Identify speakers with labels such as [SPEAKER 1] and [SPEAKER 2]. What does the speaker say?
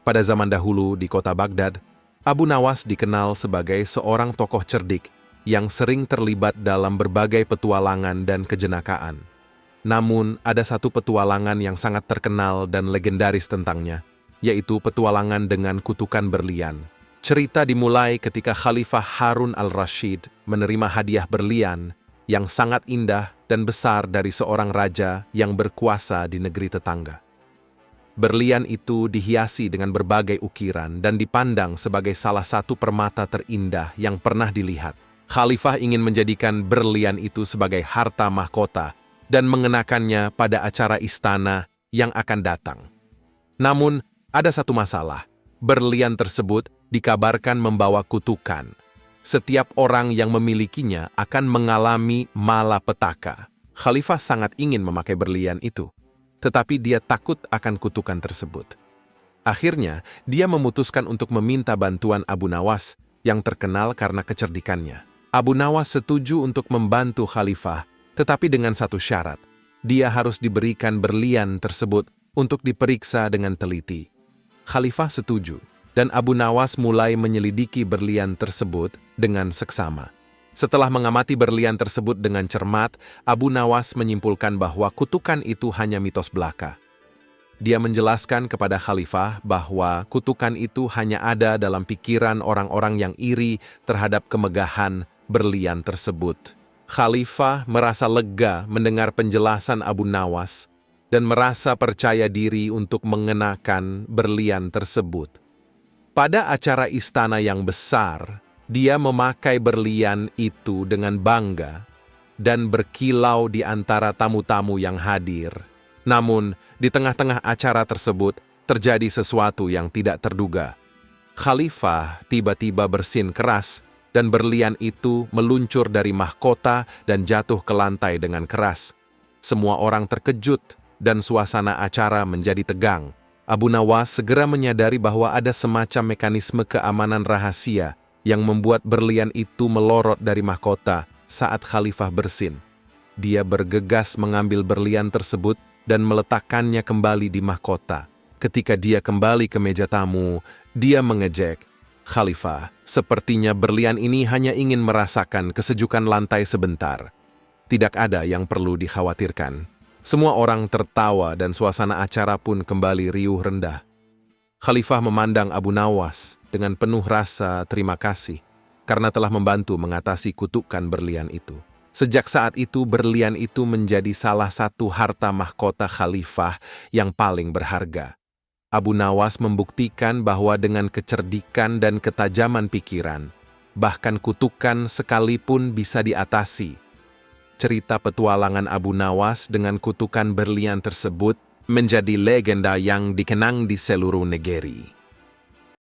[SPEAKER 1] Pada zaman dahulu di kota Baghdad, Abu Nawas dikenal sebagai seorang tokoh cerdik yang sering terlibat dalam berbagai petualangan dan kejenakaan. Namun, ada satu petualangan yang sangat terkenal dan legendaris tentangnya, yaitu petualangan dengan kutukan berlian. Cerita dimulai ketika Khalifah Harun al-Rashid menerima hadiah berlian yang sangat indah dan besar dari seorang raja yang berkuasa di negeri tetangga. Berlian itu dihiasi dengan berbagai ukiran dan dipandang sebagai salah satu permata terindah yang pernah dilihat. Khalifah ingin menjadikan berlian itu sebagai harta mahkota dan mengenakannya pada acara istana yang akan datang. Namun, ada satu masalah. Berlian tersebut dikabarkan membawa kutukan. Setiap orang yang memilikinya akan mengalami malapetaka. Khalifah sangat ingin memakai berlian itu, tetapi dia takut akan kutukan tersebut. Akhirnya, dia memutuskan untuk meminta bantuan Abu Nawas yang terkenal karena kecerdikannya. Abu Nawas setuju untuk membantu Khalifah, tetapi dengan satu syarat. Dia harus diberikan berlian tersebut untuk diperiksa dengan teliti. Khalifah setuju, dan Abu Nawas mulai menyelidiki berlian tersebut dengan seksama. Setelah mengamati berlian tersebut dengan cermat, Abu Nawas menyimpulkan bahwa kutukan itu hanya mitos belaka. Dia menjelaskan kepada Khalifah bahwa kutukan itu hanya ada dalam pikiran orang-orang yang iri terhadap kemegahan berlian tersebut. Khalifah merasa lega mendengar penjelasan Abu Nawas dan merasa percaya diri untuk mengenakan berlian tersebut. Pada acara istana yang besar, dia memakai berlian itu dengan bangga dan berkilau di antara tamu-tamu yang hadir. Namun, di tengah-tengah acara tersebut, terjadi sesuatu yang tidak terduga. Khalifah tiba-tiba bersin keras, dan berlian itu meluncur dari mahkota dan jatuh ke lantai dengan keras. Semua orang terkejut, dan suasana acara menjadi tegang. Abu Nawas segera menyadari bahwa ada semacam mekanisme keamanan rahasia yang membuat berlian itu melorot dari mahkota saat Khalifah bersin. Dia bergegas mengambil berlian tersebut dan meletakkannya kembali di mahkota. Ketika dia kembali ke meja tamu, dia mengejek, "Khalifah, sepertinya berlian ini hanya ingin merasakan kesejukan lantai sebentar. Tidak ada yang perlu dikhawatirkan." Semua orang tertawa dan suasana acara pun kembali riuh rendah. Khalifah memandang Abu Nawas dengan penuh rasa terima kasih karena telah membantu mengatasi kutukan berlian itu. Sejak saat itu, berlian itu menjadi salah satu harta mahkota Khalifah yang paling berharga. Abu Nawas membuktikan bahwa dengan kecerdikan dan ketajaman pikiran, bahkan kutukan sekalipun bisa diatasi. Cerita petualangan Abu Nawas dengan kutukan berlian tersebut menjadi legenda yang dikenang di seluruh negeri.